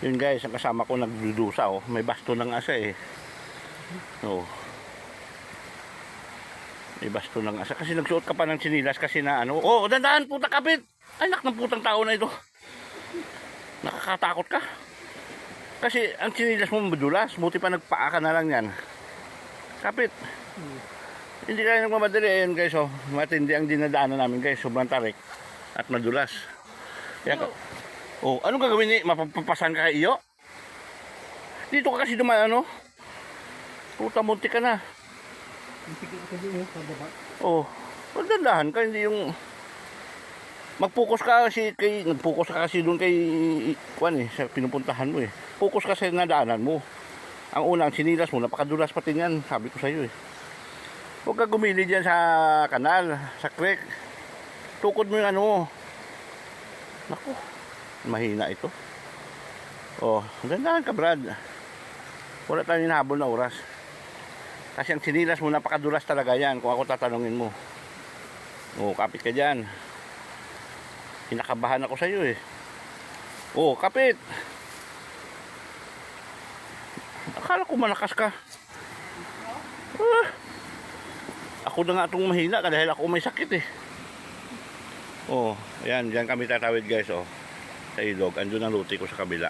Yun guys, ang kasama ko nagdudusa oh. May basto ng asa eh. Oh. May basto ng asa. Kasi nagsuot ka pa ng sinilas kasi na ano. Oh, dandahan puta kapit. Ay nak ng putang tao na ito. Nakakatakot ka. Kasi ang sinilas mo madulas. Buti pa nagpaa ka na lang yan. Kapit. Hindi kaya nagmamadali. Ayun guys oh. Matindi ang dinadaanan namin guys. Sobrang tarik. At madulas. Yan ka. Oh, anong gagawin ni? Mapapasan ka kay iyo? Dito ka kasi dumaan ano? Puta munti ka na. Oh, magdandahan ka, hindi yung mag-focus ka kasi kay nag-focus ka kasi doon kay kuan eh, sa pinupuntahan mo eh. Focus ka sa nadaanan mo. Ang unang sinilas mo, napakadulas pati niyan, sabi ko sa iyo eh. Huwag ka gumili diyan sa kanal, sa creek. Tukod mo yung ano mo. Naku, mahina ito. Oh, dandahan ka Brad. Wala tayong hinahabol na oras. Kasi ang sinilas mo, napakadulas talaga yan kung ako tatanungin mo. Oh, kapit ka dyan. Kinakabahan ako sa iyo eh. Oh, kapit. Akala ko malakas ka. Ako na nga itong mahina dahil ako may sakit eh. Oh, ayan, dyan kami tatawid guys oh. Sa ilog, andun ang luti ko sa kabila.